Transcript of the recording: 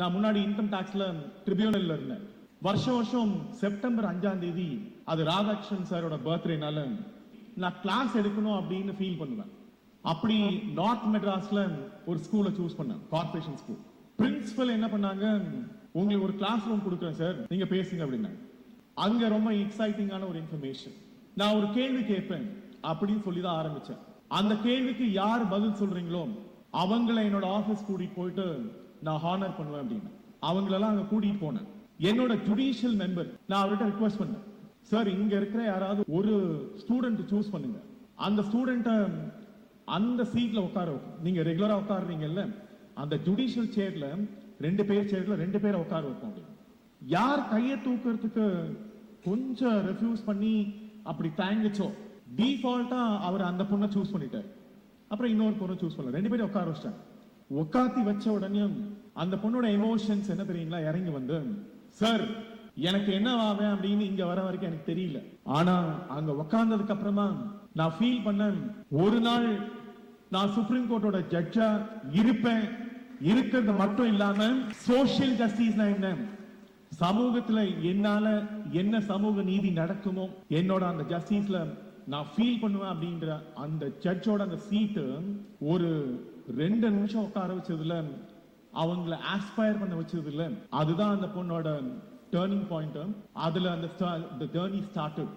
நான் முன்னாடி இன்கம் டாக்ஸ்ல ட்ரிபியூனல்ல இருந்தேன். வருஷம் செப்டம்பர் 5ஆம் தேதி அது ராதாகிருஷ்ணன் சாரோட பர்த்டேனால நான் கிளாஸ் எடுக்கணும் அப்படின்னு ஃபீல் பண்ணுவேன். அப்படி நார்த் மெட்ராஸ்ல ஒரு ஸ்கூலை சூஸ் பண்ணேன், கார்ப்பரேஷன் ஸ்கூல். பிரின்சிபல் என்ன பண்ணாங்க, உங்களுக்கு ஒரு கிளாஸ் ரூம் கொடுக்குறேன் சார், நீங்க பேசுங்க அப்படின்னாங்க. அங்க ரொம்ப எக்ஸைட்டிங்கான ஒரு இன்ஃபர்மேஷன். நான் ஒரு கேள்வி கேட்பேன் அப்படின்னு சொல்லி தான் ஆரம்பிச்சேன். அந்த கேள்விக்கு யார் பதில் சொல்றீங்களோ அவங்கள என்னோட ஆபீஸ் கூட்டிட்டு போயிட்டு நான் ஹானர் பண்ணுவேன் அப்படின்னு அவங்களெல்லாம் அங்க கூட்டிட்டு போனேன். என்னோட ஜுடிஷியல் மெம்பர் நான் அவர்கிட்ட ரிக்வெஸ்ட் பண்ணேன், சார் இங்க இருக்கிற யாராவது ஒரு ஸ்டூடெண்ட் சூஸ் பண்ணுங்க, அந்த ஸ்டூடெண்ட அந்த சீட்ல உட்கார வைக்கும். நீங்க ரெகுலரா உட்காருறீங்கல்ல, அந்த ஜுடிஷியல் சேர்ல 2 பேர் சேர்ல 2 பேரை உட்கார வைப்போம். யார் கையை தூக்குறதுக்கு கொஞ்சம் ரெஃப்யூஸ் பண்ணி அப்படி தாங்கிச்சோ டிஃபால்ட்டா அவர் அந்த பொண்ணை சூஸ் பண்ணிட்டார். அப்புறம் இன்னொரு பொண்ணை சூஸ் பண்ணல, 2 பேரும் உட்கார வச்சிட்டாங்க. உட்காத்தி வச்ச உடனே அந்த பொண்ணோட எமோஷன்ஸ் என்ன தெரியுங்களா, இறங்கி வந்து, சார் எனக்கு என்ன ஆவேன் அப்படின்னு இங்க வர வரைக்கும் எனக்கு தெரியல. ஆனா அங்க உட்கார்ந்ததுக்கு அப்புறமா நான் ஃபீல் பண்ணேன், ஒரு நாள் நான் சுப்ரீம் கோர்ட்டோட ஜட்ஜா இருப்பேன். இருக்கிறது மட்டும் இல்லாம சோசியல் ஜஸ்டிஸ்னா என்ன, சமூகத்துல என்னால என்ன சமூக நீதி நடக்குமோ என்னோட அந்த ஜஸ்டிஸ்ல நான் ஃபீல் பண்ணுவேன் அப்படின்ற அந்த ஜட்ஜோட அந்த சீட்டு ஒரு 2 நிமிஷம் உட்கார வச்சதுல அவங்கள ஆஸ்பயர் பண்ண வச்சதுல அதுதான் அந்த பொண்ணோட டர்னிங் பாயிண்ட். அதுல அந்த ஜர்னி ஸ்டார்டட்.